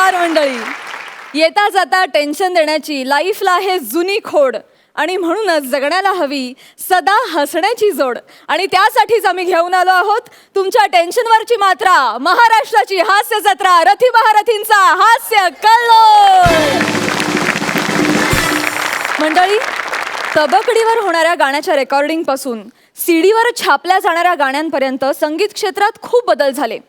नमस्कार मंडळी. येता जाता टेन्शन देण्याची लाईफला आहे जुनी खोड आणि म्हणूनच जगण्याला हवी सदा हसण्याची जोड. आणि त्यासाठीच आम्ही घेऊन आलो आहोत तुमच्या टेन्शनवरची मात्रा, महाराष्ट्राची हास्य जत्रा, रथी महारथींचा हास्य कल्लोळ. मंडळी, तबकडीवर होणाऱ्या गाण्याच्या रेकॉर्डिंग पासून सीडीवर छापल्या जाणाऱ्या गाण्यांपर्यंत संगीत क्षेत्रात खूप बदल झाले.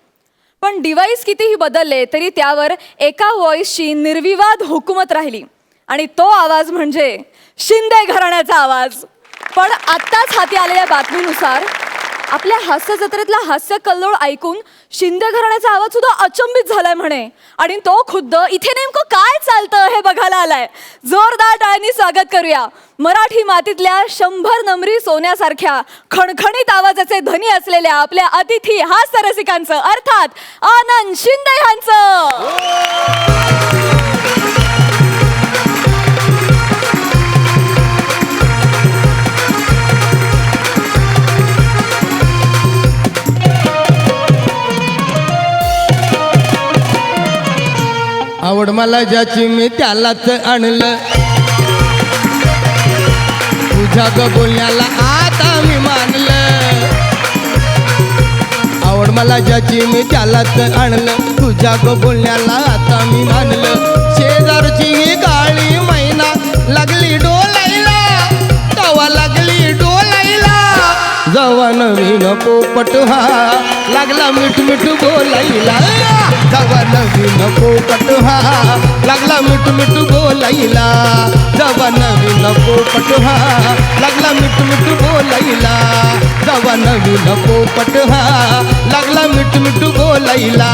पण डिव्हाइस कितीही बदलले तरी त्यावर एका व्हॉइसची निर्विवाद हुकूमत राहिली आणि तो आवाज म्हणजे शिंदे घराण्याचा आवाज. पण आत्ताच हाती आलेल्या बातमीनुसार आपल्या हास्य जत्रेतला हास्य कल्लोळ ऐकून शिंदे घराण्याचा आवाज सुद्धा अचंबित झालाय म्हणे. आणि तो खुद्द इथे नेमकं काय चालतं हे बघायला आलाय. जोरदार टाळ्यांनी स्वागत करूया मराठी मातीतल्या 100 नंबरी सोन्यासारख्या खणखणीत आवाजाचे धनी असलेल्या आपल्या अतिथी हास्य रसिकांचं, अर्थात आनंद शिंदे यांचं. आवड मला ज्याची मी त्यालाच आणलं, तुझ्या ग बोलण्याला आता मी मानलं. आवड मला ज्याची मी त्यालाच आणलं, तुझ्या ग बोलण्याला आता मी मानलं. शेजारची ही काळी मैना लागली डोलायला, तवा लागली डोलायला. जवा नवीन पोपट हा लागला मिठ मिठ बोलायला. जवा नवीन पोपट हा लागला मिठ मिठ बोलायला. जवा नवीन पोपट हा लागला मिठ मिठ बोलायला. जवा नवीन पोपट हा लागला मिठ मिठ बोलायला.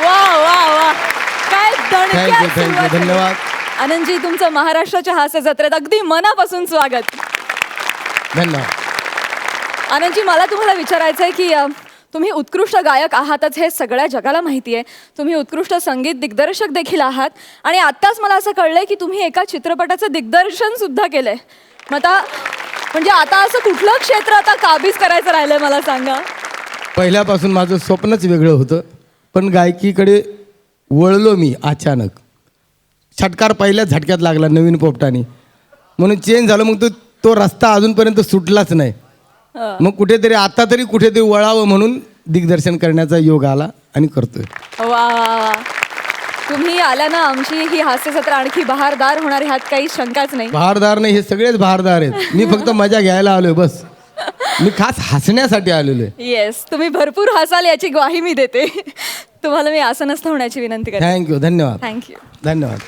वा वा वा, काय दणक्यात थँक्यू सुरुवात झाली. धन्यवाद. आनंदजी, तुमचं महाराष्ट्राच्या हास्य जत्रेत अगदी मनापासून स्वागत. धन्यवाद. आनंदजी, मला तुम्हाला विचारायचं आहे की तुम्ही उत्कृष्ट गायक आहातच हे सगळ्या जगाला माहिती आहे. तुम्ही उत्कृष्ट संगीत दिग्दर्शक देखील आहात आणि आत्ताच मला असं कळलंय की तुम्ही एका चित्रपटाचं दिग्दर्शन सुद्धा केलंय. मग आता म्हणजे आता असं कुठलं क्षेत्र आता काबीज करायचं राहिलंय मला सांगा. पहिल्यापासून माझं स्वप्नच वेगळं होतं, पण गायकीकडे वळलो मी अचानक. छटकार पहिल्याच झटक्यात लागला नवीन पोपटाने, म्हणून चेंज झालं. मग तो रस्ता अजूनपर्यंत सुटलाच नाही. मग कुठेतरी आता तरी कुठेतरी वळावं म्हणून दिग्दर्शन करण्याचा योग आला आणि करतोय. वा वा वा, तुम्ही आल्यानं आमची ही हास्य जत्रा आणखी बहारदार होणार ह्यात काही शंकाच नाही. बहारदार नाही, हे सगळेच बहारदार आहेत. मी फक्त मजा घ्यायला आलोय बस. मी खास हसण्यासाठी आलेलो आहे. येस, तुम्ही भरपूर हसाल याची ग्वाही मी देते. तुम्हाला मी आसनस्थ होण्याची विनंती करते. थँक्यू. धन्यवाद. थँक्यू. धन्यवाद.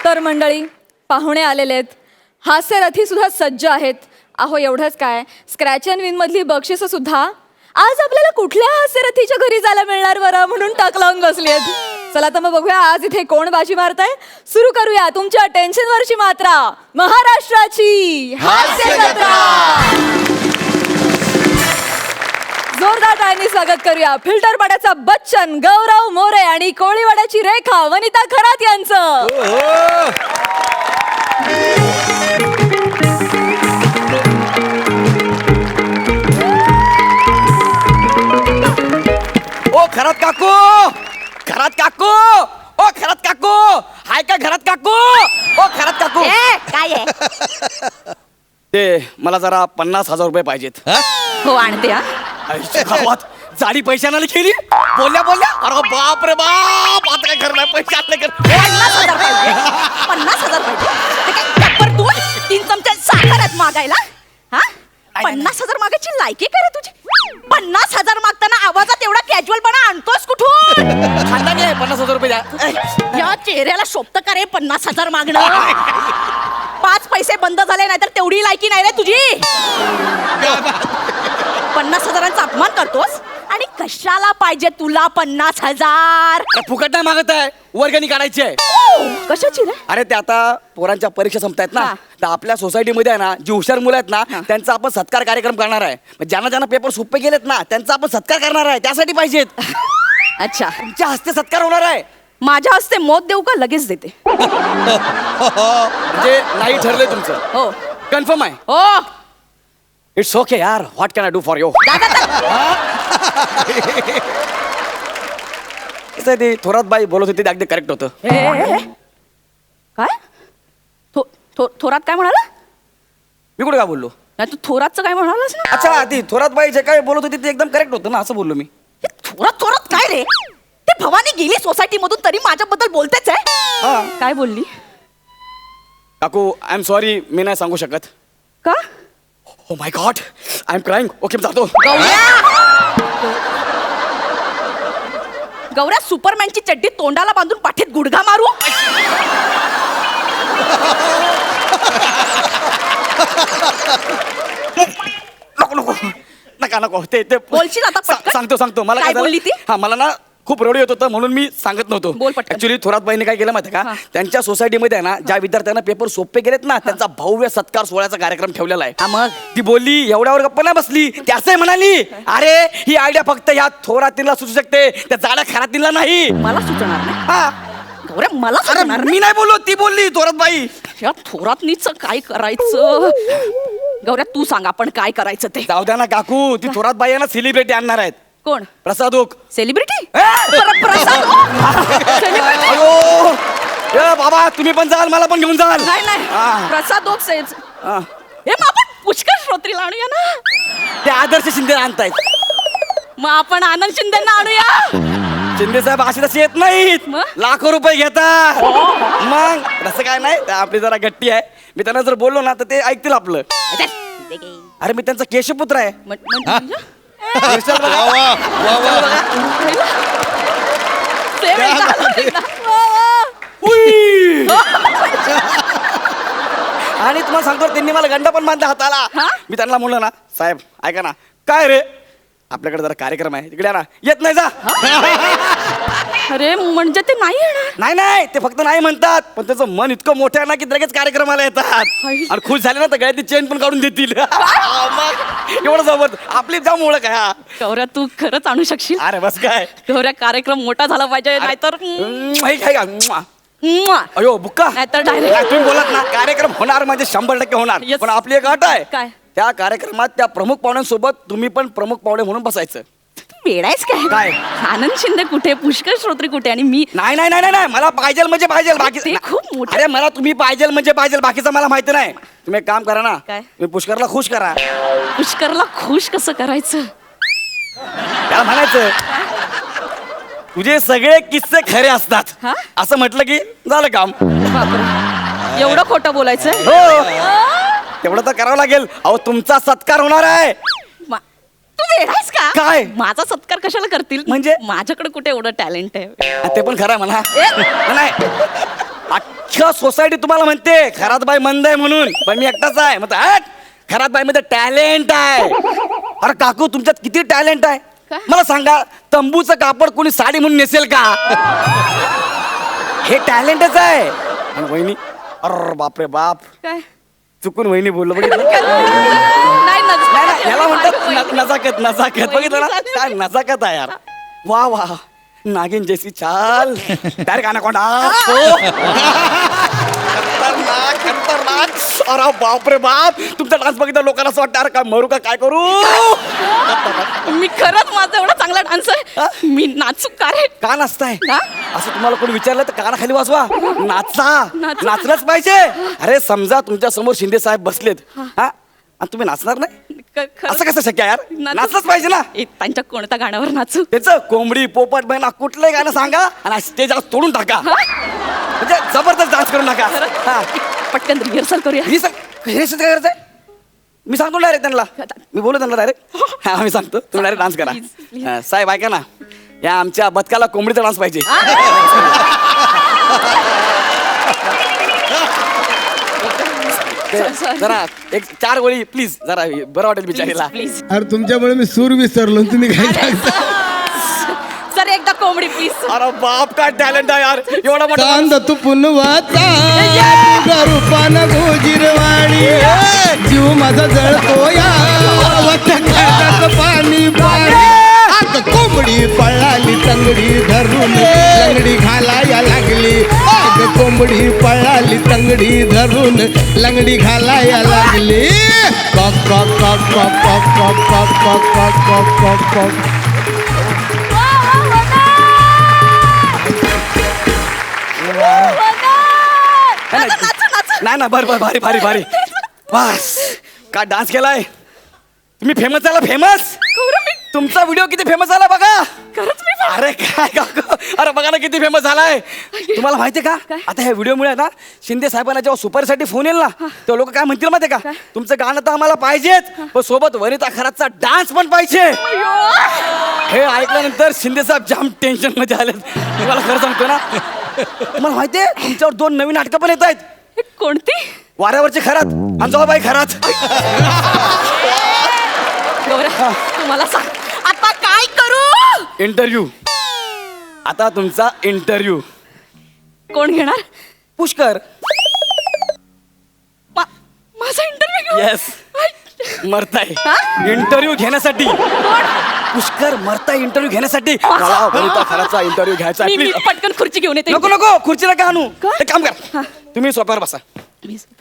तर मंडळी, पाहुणे आलेले आहेत, हास्यरथी सुद्धा सज्ज आहेत. अहो एवढंच काय, स्क्रॅच अँड विन मधली बक्षिसं सुद्धा आज आपल्याला कुठल्या हास्यरथीच्या घरी जायला मिळणार बरं म्हणून टाक लावून बसली आहेत. चला तर मग बघूया आज इथे कोण बाजी मारताय. सुरू करूया तुमच्या टेन्शनवरची मात्रा, महाराष्ट्राची हास्य जत्रा. जोरदार टाळ्यांनी स्वागत करूया फिल्टर पाड्याचा बच्चन गौरव मोरे आणि कोळीवाड्याची रेखा वनिता खरात यांचं. ओ खरात काकू, खरात काकू, ओ खरात काकू, हाय का घरात काकू? ओ खरात काकू, काय आहे? ते मला जरा 50,000 रुपये पाहिजेत. हो आणते. हा आईच्या गावात जाडी पैशाने केली. बोलल्या बोलल्या, अरे बाप रे बाप, आता काय खरं नाही, पैसे आणले 50,000 पाहिजे. 50,000 पाहिजे. ते काय टप्पर दूध 3 चमचे साखर आहेत मागायला? हा, 50,000 मागायची लायकी काय रे तुझी? 50,000 मागताना आवाजात एवढा कॅज्युअलपणा आणतोस कुठून? खानदानी आहे. 50,000 रुपये द्या. या चेहऱ्याला शोभतं का रे 50,000 मागणं? 5 पैसे बंद झाले नाही तर तेवढी लायकी नाही रे तुझी. 50,000चा अपमान करतोस आणि कशाला पाहिजे तुला 50,000? फुकट नाही मागत आहे, वर्गणी काढायची आहे. कशाची रे? अरे ते आता पोरांच्या परीक्षा संपतायत ना, हा. तर आपल्या सोसायटीमध्ये आहे ना, जी हुशार मुलं आहेत ना, त्यांचा आपण सत्कार कार्यक्रम करणार आहे. ज्यांना ज्यांना पेपर सोपे गेलेत ना, त्यांचा आपण सत्कार करणार आहे. त्यासाठी पाहिजेत. अच्छा, तुमच्या हस्ते सत्कार होणार आहे. माझ्या हस्ते मोत देऊ का लगेच देते? म्हणजे नाही ठरलंय तुमचं, हो कन्फर्म आहे. हो. इट्स ओके यार, what can I do for you. ती थोरात बाई बोलत होती ते अगदी करेक्ट होतं. काय थोरात काय म्हणाला? मी कुठे काय बोललो? नाही तू थोरातचं काय म्हणालास ना? अच्छा, ती थोरात बाई जे काय बोलत होती ते एकदम करेक्ट होतं ना, असं बोललो मी. हे थोरात काय रे? ते भवानी गेली सोसायटी मधून तरी माझ्याबद्दल बोलतेच आहे. काय बोलली? काकू आय एम सॉरी, मी नाही सांगू शकत. का? Oh my god, I am crying. Okay मी जातो. गौऱ्या सुपरमॅनची चड्डी तोंडाला बांधून पाठीत गुडघा मारू? नको नका नको ते बोलशील आता पटकन? सांगतो मला काय झालं? बोलली ती? हा, मला ना खूप रडू येत होतं म्हणून मी सांगत नव्हतो. बोल पटकन. ऍक्च्युली थोरात बाईने काय केलं माहिती का, हा. त्यांच्या सोसायटीमध्ये आहे ना ज्या विद्यार्थ्यांना पेपर सोपे गेलेत ना त्यांचा भव्य सत्कार सोहळ्याचा कार्यक्रम ठेवलेला आहे. मग ती बोलली एवढ्यावर गप्पा नाही बसली, ती असंही म्हणाली, अरे ही आयडिया फक्त ह्या थोरातीला सुचू शकते, त्या जाड्या खरातीला नाही. मला सुचणार नाही. हा, गौऱ्या मला अरे सुचणार नाही. मी नाही बोललो, ती बोलली थोरात बाई. या थोरातनीच काय करायचं? गौऱ्या तू सांग आपण काय करायचं ते. जाऊ द्या ना काकू, ती थोरात बाई आहे ना सेलिब्रिटी आणणार आहेत. कोण? प्रसाद ओक. सेलिब्रिटी? ए! प्रसाद सेलिब्रिटी? अयो ए बाबा, तुम्ही पण जाल, मला पण घेऊन जाल. नाही हा. प्रसाद ओक हा. हे मग आपण पुष्कर श्रोत्रीला आणूया ना. ते आदर्श शिंदे आणतायत. मग आपण आनंद शिंदेना आणूया. शिंदे साहेब असे तसे येत नाहीत, मग? लाखो रुपये घेतात. मग तसं काय नाही, ते आपली जरा गट्टी आहे. मी त्यांना जर बोललो ना तर ते ऐकतील आपलं. अरे मी त्यांचा केशपुत्र आहे. म्हणजे? केशव बघा. उई. आणि तुम्हाला सांगतो त्यांनी मला गंडा पण बांधला हाताला. हा? मी त्यांना म्हणलं ना, साहेब ऐका ना, काय रे आपल्याकडे जरा कार्यक्रम आहे तिकडे या ना. येत नाही जा. अरे म्हणजे ते नाही येणार. नाही ते फक्त नाही म्हणतात, पण त्याचं मन इतकं मोठं आहे ना की लगेच कार्यक्रमाला येतात. आई. आणि खुश झाले ना तर गळ्यात चेन पण काढून देतील. मग एवढं जबरदस्त आपली जाम ओळख आहे. हा. गौऱ्या तू खरंच आणू शकशील? अरे बस काय. गौऱ्या कार्यक्रम मोठा झाला पाहिजे नाहीतर अयो बुक्का नाहीतर direct. नाही, तुम्ही बोलत ना कार्यक्रम होणार म्हणजे 100% होणार. Yes. पण आपली एक अट आहे. काय? त्या कार्यक्रमात त्या प्रमुख पाहुण्यांसोबत तुम्ही पण प्रमुख पाहुणे म्हणून बसायचं. वेडायच काय? काय? आनंद शिंदे कुठे, पुष्कर श्रोत्री कुठे आणि मी? नाही मला पाहिजे म्हणजे पाहिजे. बाकी ते खूप मोठं. अरे मला तुम्ही पाहिजे म्हणजे पाहिजे, बाकीचं मला माहिती नाही. तुम्ही एक काम करा ना, काय? तुम्ही पुष्करला खुश करा. पुष्करला खुश कसं करायचं? त्याला म्हणायचं तुझे सगळे किस्से खरे असतात, हा? असं म्हटलं की झालं काम. बापरे. एवढं खोटं बोलायचं? हो तेवढं तर करावं लागेल. अहो तुमचा सत्कार होणार आहे. तू वेडायस का? काय? माझा सत्कार कशाला करतील? म्हणजे? माझ्याकडे कुठे एवढं टॅलेंट आहे? ते पण खरं आहे म्हणा. नाही अख्ख्या सोसायटी तुम्हाला म्हणते खरात बाई मंद आहे म्हणून, पण मी एकटाच आहे. मग खरात बाई मध्ये टॅलेंट आहे. अरे काकू तुमच्यात किती टॅलेंट आहे काय? मला सांगा. तंबूचं कापड कोणी साडी म्हणून नेसेल का? हे टॅलेंटच आहे. आणि वहिनी, अरे बापरे बाप, काय? चुकून वहिनी बोललो बघितलं. नाही याला म्हणतात नजाकत. बघितलं ना काय नजाकत आहे यार. वा वा नागिन जैसी चाल. Direct anaconda. खतरनाक. अरे बापरे बाप, तुमचा डान्स बघितला लोकांना असं वाटतं अरे काय मरू का करू. मी खरंच माझा एवढा चांगला डान्स आहे, मी नाचू का रे? का नाचताय? हा? असं तुम्हाला कोणी विचारलं तर काना खाली वाजवा. नाचा, नाचा. नाचलंच पाहिजे. अरे समजा तुमच्या समोर शिंदे साहेब बसलेत हा आणि तुम्ही नाचणार नाही, असं कसं शक्य आहे यार? नाचलंच पाहिजे ना. त्यांच्या कोणत्या गाण्यावर नाचू? त्याचं कोंबडी पोपट मैना कुठलंही गाणं सांगा आणि स्टेज तोडून टाका. म्हणजे जबरदस्त डान्स करून टाका. हा. पटकन रिहर्सल करूया. हे काय करायचंय? मी सांगतो डायरेक्ट त्यांना. मी बोलू त्यांना डायरेक्ट. हा मी सांगतो तुम्ही डायरेक्ट डान्स करा. Please. हा, साहेब ऐका ना, या आमच्या बदकाला कोंबडीचा डान्स पाहिजे. जरा एक 4 गोळी प्लीज, जरा बरं वाटेल बिचारीला. प्लीज अरे तुमच्यामुळे मी सूर विसरलो, तुम्ही काय सांगता? सर एकदा कोंबडी प्लीज. अरे बाप काय टॅलेंट आहे यार, एवढा मोठा. चांद तू पुनवाचा रूपान गोजिरवाणी, जीव माझा जळतो या पाणी पाणी. कोंबडी पळाली तंग तंगडी धरून लंगडी घालाया लागली अग कोंबडी पळाली तंगडी धरून लंगडी घालाया लागली कॉक कॉक कॉक कॉक कॉक कॉक कॉक कॉक कॉक कॉक कॉक कॉक नाही ना बर बर भारी भारी भारी बस का डान्स केलाय तुम्ही फेमस झाला फेमस तुमचा व्हिडिओ किती फेमस झाला बघा अरे काय काकू अरे बघा ना किती फेमस झालाय तुम्हाला माहितीये का आता ह्या व्हिडिओमुळे ना शिंदे साहेबांना जेव्हा सुपरसाठी फोन येईल ना तेव्हा लोक काय म्हणतील माहितीये का तुमचं गाणं तर आम्हाला पाहिजेच पण सोबत वनिता खरातचा डान्स पण पाहिजे हे ऐकल्यानंतर शिंदे साहेब जाम टेन्शन मध्ये आले तुम्हाला खरं सांगतो ना तुम्हाला माहितीये तुमच्यावर 2 नवीन नाटकं पण येत आहेत कोणती वाऱ्यावरची खरात अंजोबाई खरात गौऱ्या तुम्हाला सांग आता काय करू इंटरव्ह्यू आता तुमचा इंटरव्ह्यू कोण घेणार पुष्कर माझा इंटरव्ह्यू येस मरताय हा? इंटरव्ह्यू घेण्यासाठी पुष्कर मरताय इंटरव्ह्यू घेण्यासाठी मला वनिता खराचा इंटरव्ह्यू घ्यायचा आहे, मी please. पटकन खुर्ची घेऊन येते नको नको खुर्चीला का आणू का? एक काम कर तुम्ही सोप्यावर बसा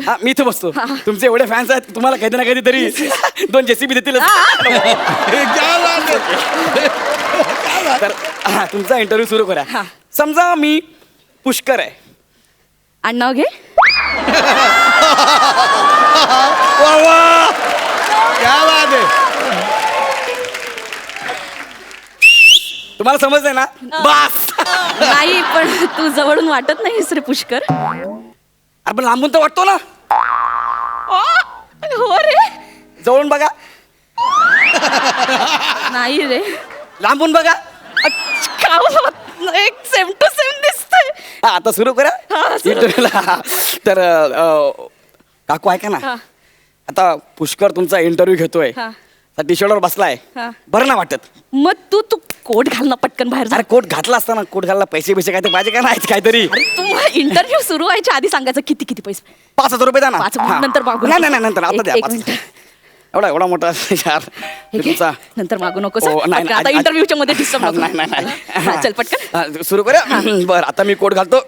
हा मी इथे बसतो तुमचे एवढे फॅन्स आहेत तुम्हाला कधी ना कधी तरी 2 JCB देतील तर तुमचा इंटरव्ह्यू सुरू करा हा. समजा मी पुष्कर आहे आडनाव घे वा वा क्या बात आहे तुम्हाला समजलंय ना बस नाही पण तू जवळून वाटत नाहीस रे पुष्कर आपण लांबून तर वाटतो ना हो रे जवळून बघा नाही रे लांबून बघा एक सेम टू सेम दिसतंय हा आता सुरू करा हा, सुरू. इंटरव्ह्यूला तर काकू ऐका ना हा. आता पुष्कर तुमचा इंटरव्ह्यू घेतोय हा. टी शर्टवर बसलाय हा. बरं ना वाटत मग तू कोट घाल ना पटकन बाहेर जा अरे कोट घातला असताना कोट घालला पैसे काय ते पाहिजे का नाही काहीतरी तू इंटरव्ह्यू सुरू व्हायच्या आधी सांगायचं किती पैसे 5,000 रुपये द्या ना 5 हा. नंतर मागू नाही नाही नाही, नंतर आता एक- द्या एक 5,000. मिनिट. एवढा मोठा यार हे घे. तुमचा नंतर मागू नकोस ओ, नाही, पटकन. आता नाही, इंटरव्ह्यूच्या मध्ये डिस्टर्ब नाही नाही नाही चल पटकन हा, सुरू करूया बरं आता मी कोट घालतो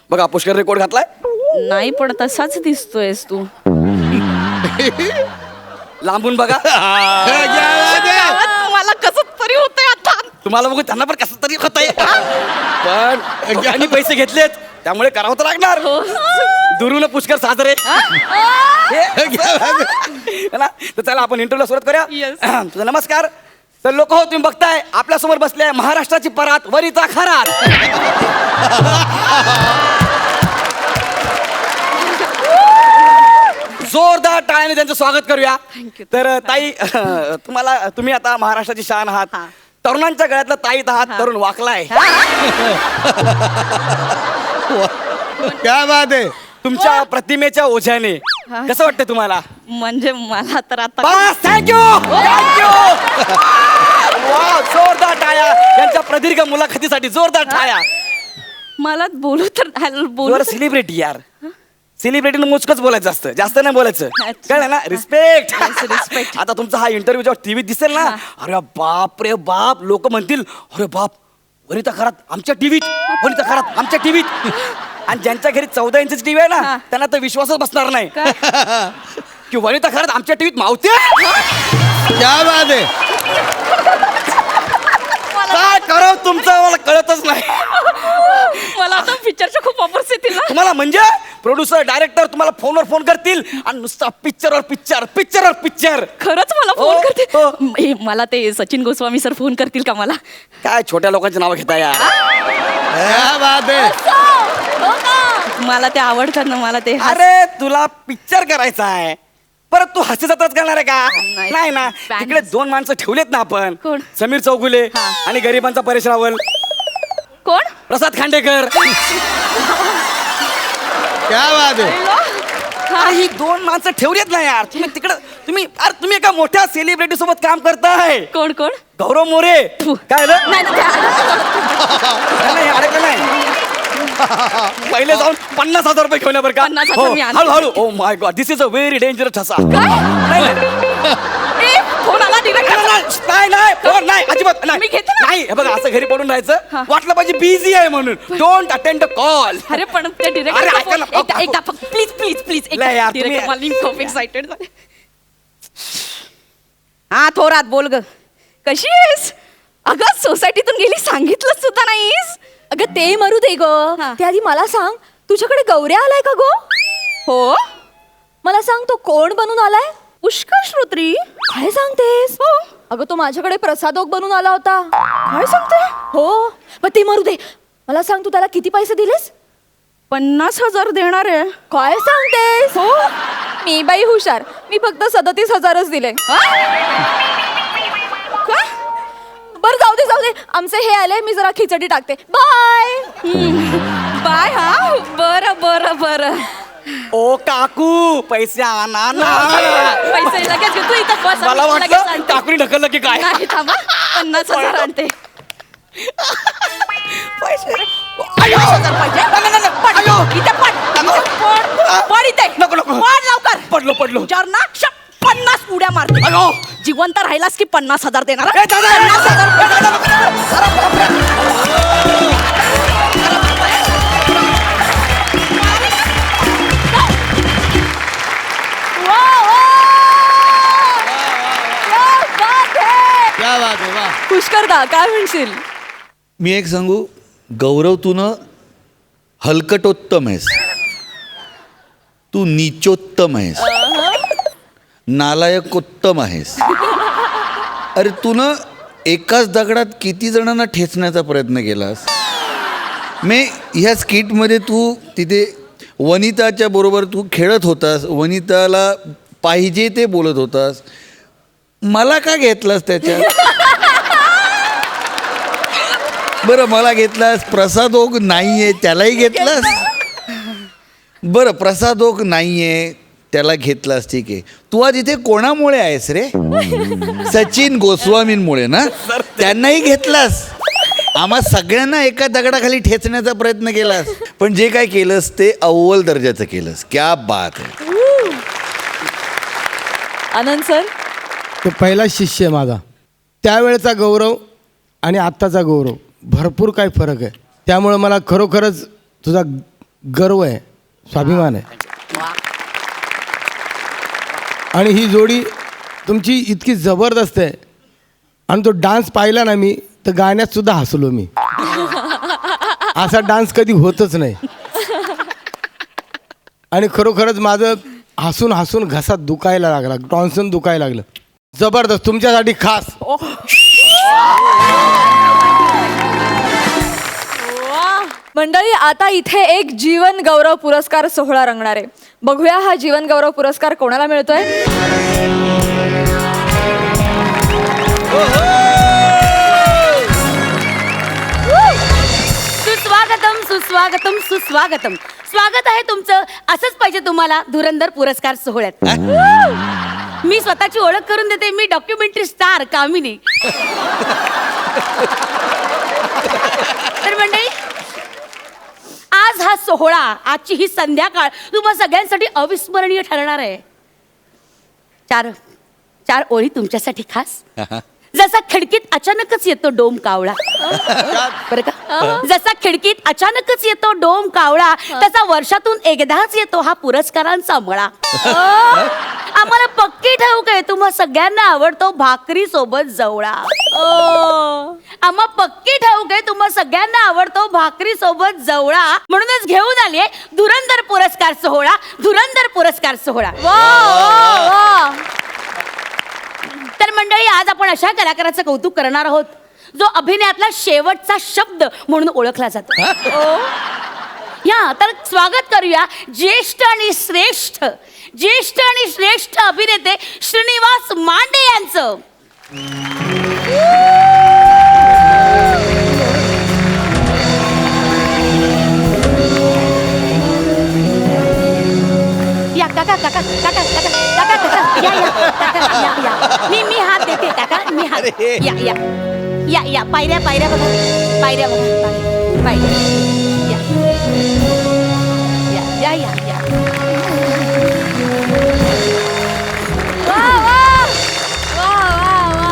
बघा पुष्करने कोट घातलाय नाही पण तसाच दिसतोयस तू लांबून बघा मला कसं तरी होतंय आता तुम्हाला बघू त्यांना पण कसं तरी होत पण ज्यांनी पैसे घेतलेत त्यामुळे करावं तर लागणार हो. दुरून पुष्कर साजरे ना तर चला आपण इंटरव्ह्यूला सुरुवात करूया तुझा नमस्कार तर लोक हो तुम्ही बघताय आपल्या समोर बसले महाराष्ट्राची परात वनिता खरात जोरदार टाळ्याने त्यांचं स्वागत करूया Thank you. तर ताई तुम्ही आता महाराष्ट्राची शान आहात हा. तरुणांच्या गळ्यातला ताईत आहात तरुण वाकलाय क्या बात आहे तुमच्या प्रतिमेच्या ओझ्याने कसं वाटतं तुम्हाला म्हणजे मला तर आता बस थँक्यू थँक्यू जोरदार टाळ्या यांच्या प्रदीर्घ मुलाखतीसाठी जोरदार टाळ्या मला बोलू तर बोलू युअर तर- सेलिब्रिटी यार सेलिब्रिटीनं मोजकंच बोलायचं असतं जास्त नाही बोलायचं अच्छा. कळलं ना रिस्पेक्ट Yes, respect. आता तुमचा हा इंटरव्ह्यू जेव्हा टीव्हीत दिसेल ना अरे बाप रे बाप लोक म्हणतील अरे बाप वनिता खरात आमच्या टीव्हीत वनिता खरात आमच्या टीव्हीत आणि ज्यांच्या घरी 14 इंचची टीव्ही आहे ना हा. त्यांना तर विश्वासच बसणार नाही काय? की वनिता खरात आमच्या टीव्हीत मावते क्या बात आहे काय करावं तुमचं मला कळतच नाही मला आता पिक्चरच्या खूप ऑफर्स येतील ना तुम्हाला म्हणजे प्रोड्युसर डायरेक्टर तुम्हाला फोनवर फोन करतील आणि नुसता पिक्चरवर पिक्चर खरंच मला हो, फोन करते हो. हे, मला ते सचिन गोस्वामी सर फोन करतील का मला काय छोट्या लोकांची नावं घेता यार क्या बात आहे मला ते आवडतात ना मला ते अरे तुला पिक्चर करायचा आहे परत तू हास्य जत्राच करणार आहे का नाही. नाही ना Fans. तिकडे 2 माणसं ठेवलेत ना आपण कोण? समीर चौगुले हा. आणि गरिबांचा परेश रावल कोण प्रसाद खांडेकर क्या बात आहे अरे ही 2 माणसं ठेवलीत ना यार तुम्ही एका मोठ्या सेलिब्रिटी सोबत काम करताय कोण कोण गौरव मोरे फु. काय रे? नाही, नाही अडकलं नाही पहिले जाऊन 50,000 रुपये घेऊन या बरं का 50,000 मी आणते. हळूहळू ओ my God this is a very dangerous ठसा काय? ए, फोन आला direct. नाही हो, नाही अजिबात मी घेते ना. नाही हे बघा असं घरी पडून राहायचं वाटलं पाहिजे बिझी आहे म्हणून डोंट अटेंड कॉल अरे पण ते अरे, ऐका ना, डिरेक्टर एकदा फक्त प्लीज प्लीज प्लीज लय यार, तुम्ही- डिरेक्टर मला खूप एक्साइटेड झाले. हा थोरात बोल ग कशी आहेस अगं सोसायटीतून गेली सांगितलं सुद्धा नाहीस. अगं ते मरू दे ग हा. ते आधी मला सांग तुझ्याकडे गौऱ्या आलाय का गो? हो मला सांग तो कोण बनून आलाय? पुष्कळ श्रोत्री काय सांगतेस? अगं तो माझ्याकडे प्रसादोग बनून आला होता. काय सांगते हो पण ते मरू दे मला सांग तू त्याला किती पैसे दिलेस? 50,000 देणार आहे. काय सांगतेस? हो मी बाई हुशार मी फक्त 37,000च दिले. बर जाऊ दे आमचे हे आले मी जरा खिचडी टाकते बाय. बाय हा बरं बरं बरं ओ काकू पैसे आणा ना पैसे लगेच घेतो इथं बस मला लगेच वाटलं आणते. काकूनी ढकललं की काय नाही थांबा 50,000 आणते. पैसे 50,000 पाहिजे पड इथे पड इथे नको, नको. पड लवकर पडलो तुझ्यावर ना 50 उड्या मारते. अयो जिवंत राहिलास की 50,000 देणार. ए, दादा, 50,000 क्या बात आहे वा. पुष्करदा काय म्हणशील? मी एक सांगू गौरव तू ना हलकटोत्तम आहेस तू नीचोत्तम आहेस नालायकोत्तम आहेस. अरे तू ना एकाच दगडात किती जणांना ठेचण्याचा प्रयत्न केलास. मी ह्या स्किटमध्ये तू तिथे वनिताच्या बरोबर तू खेळत होतास वनिताला पाहिजे ते बोलत होतास मला का घेतलास त्याच्यात? बरं मला घेतलास प्रसादोग नाहीये त्यालाही घेतलास. बरं प्रसादोग नाहीये त्याला घेतलास ठीक आहे. तू आज इथे कोणामुळे आहेस रे? सचिन गोस्वामींमुळे ना त्यांनाही घेतलास. आम्हा सगळ्यांना एका दगडाखाली ठेचण्याचा प्रयत्न केलास पण जे काय केलंस ते अव्वल दर्जाचं केलंस. क्या बात आहे. आनंद सर तो पहिला शिष्य आहे माझा. त्यावेळेचा गौरव आणि आत्ताचा गौरव भरपूर काही फरक आहे. त्यामुळं मला खरोखरच तुझा गर्व आहे स्वाभिमान आहे. आणि ही जोडी तुमची इतकी जबरदस्त आहे आणि तो डान्स पाहिला ना मी तर गाण्यात सुद्धा हसलो मी. असा डान्स कधी होतच नाही. आणि खरोखरच माझं हसून हसून घसा दुखायला लागला टॉन्सन दुखायला लागलं. जबरदस्त तुमच्यासाठी खास. मंडळी आता इथे एक जीवन गौरव पुरस्कार सोहळा रंगणार आहे. बघूया हा जीवन गौरव पुरस्कार कोणाला मिळतोय. सुस्वागतम सुस्वागतम सुस्वागतम. स्वागत आहे तुमचं. असंच पाहिजे तुम्हाला धुरंधर पुरस्कार सोहळ्यात. मी स्वतःची ओळख करून देते. मी डॉक्युमेंटरी स्टार कामिनी. तर मंडळी आज हा सोहळा आजची ही संध्याकाळ तुम्हा सगळ्यांसाठी अविस्मरणीय ठरणार आहे. चार ओळी तुमच्यासाठी खास. जसा खिडकीत अचानकच येतो डोम कावळा बरं का. जसा खिडकीत अचानकच येतो डोम कावळा तसा वर्षातून एकदाच येतो हा पुरस्कारांचा मळा. आम्हाला पक्की ठाऊक आहे तुम्हा सगळ्यांना आवडतो भाकरी सोबत जवळा. आम्हा पक्की ठाऊक आहे तुम्हा सगळ्यांना आवडतो भाकरी सोबत जवळा. म्हणूनच घेऊन आलीये धुरंधर पुरस्कार सोहळा. धुरंधर पुरस्कार सोहळा. तर मंडळी आज आपण अशा कलाकाराचं कौतुक करणार आहोत जो अभिनयातला शेवटचा शब्द म्हणून ओळखला जातो. या तर स्वागत करूया ज्येष्ठ आणि श्रेष्ठ अभिनेते श्रीनिवास मांडे यांचं. या काका काका काका काका काका काका या या काका या मी हात देते काका मी हात या या या या पायऱ्या बघा पायऱ्या या या या या वा वा वा वा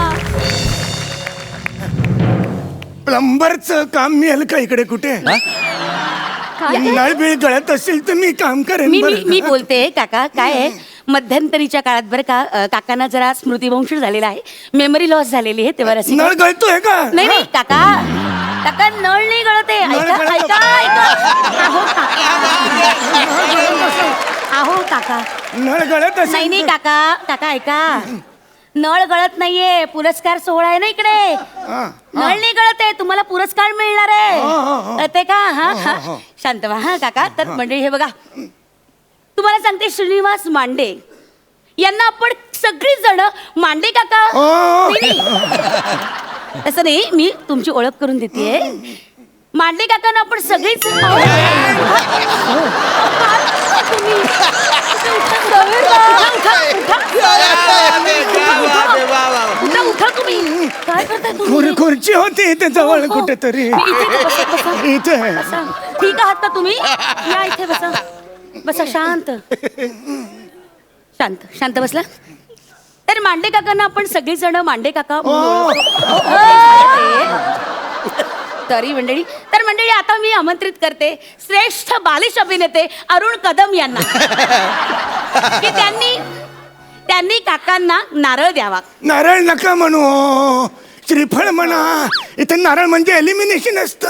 प्लंबरचं काम मिळेल का इकडे कुठे नळ बिळ गळत असेल तर मी काम करेन मी बरं. मी काका काय आहे मध्यंतरीच्या काळात बरं का काकांना जरा स्मृतिभ्रंश झालेला आहे मेमरी लॉस झालेली आहे तेव्हा रसिका नळ गळतोय का नाही नाही काका काका नळ नाही गळते ऐका गळत ऐका ऐका अहो काका नळ गळत नाही असेल नाही तर- काका काका ऐका नळ गळत नाहीये पुरस्कार सोहळा आहे ना इकडे हा. नळ नाही गळत आहे तुम्हाला पुरस्कार मिळणार आहे कळतंय का हा हा शांत व्हा हा काका तर मंडळी हे बघा तुम्हाला सांगते श्रीनिवास मांडे यांना आपण सगळी जण मांडे काका नाही, नाही. तसं नाही मी तुमची ओळख करून देते मांडे काकांना आपण सगळीच उठा तुम्ही काय करताय तुम्ही खुर्ची होती इथे जवळ हो, हो. कुठेतरी मी इथे बसा, बसा. इथे बसा. ठीक आहात का तुम्ही या इथे बसा बसा शांत शांत शांत बसला तर मांडे काकांना आपण सगळीजण मांडे काका तरी मंडळी तर मंडळी आता मी आमंत्रित करते श्रेष्ठ बालिश अभिनेते अरुण कदम यांना की त्यांनी काकांना नारळ द्यावा नारळ नका म्हणू श्रीफळ म्हणा इथे नारळ म्हणजे एलिमिनेशन असतं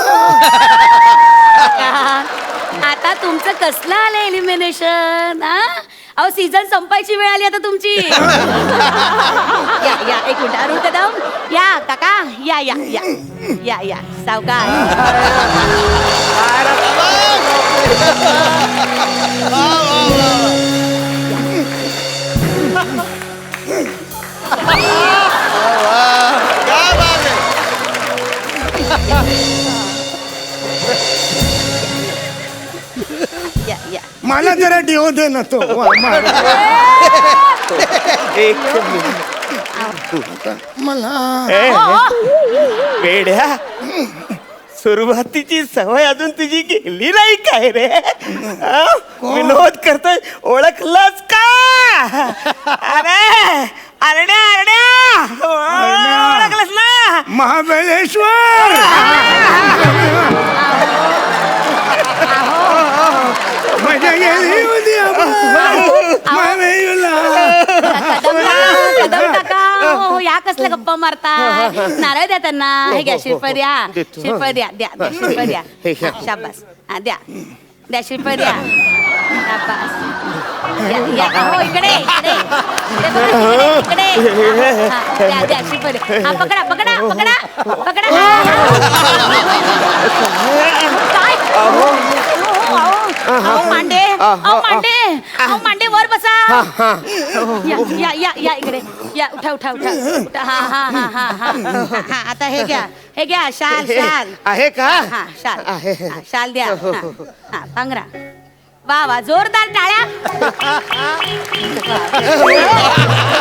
आता तुमचं कसलं आलं एलिमिनेशन अहो सीझन संपायची वेळ आली आता तुमची या या एक मिनिट अरुण कदम या काका या या या या या सावकाश या या मला जरा डिओ दे ना तो मला वेड्या सुरुवातीची सवय अजून तुझी गेली नाही काय रे हा? विनोद करतोय ओळखलंच का अरे अरण्या अरण्या ओळखलंच ना महाबळेश्वर मजा गेली होती कदम काका हो या कसल्या गप्पा मारता नारळ द्या त्यांना हे घ्या श्रीफळ द्या श्रीफळ द्या द्या द्या श्रीफळ द्या हा, शाबास हा द्या द्या श्रीफळ द्या शाबास या हो इकडे इकडे इकडे इकडे हा, द्या द्या श्रीफळ द्या हा पकडा पकडा पकडा पकडा काय अहो मांडे अहो मांडे अहो मांडे वर बसा या या या या इकडे या उठा उठा उठा उठा हा हा हा हा हा हा आता हे घ्या शाल शाल आहे का हा शाल हा, शाल द्या हा हा पांघरा वा वा जोरदार टाळ्या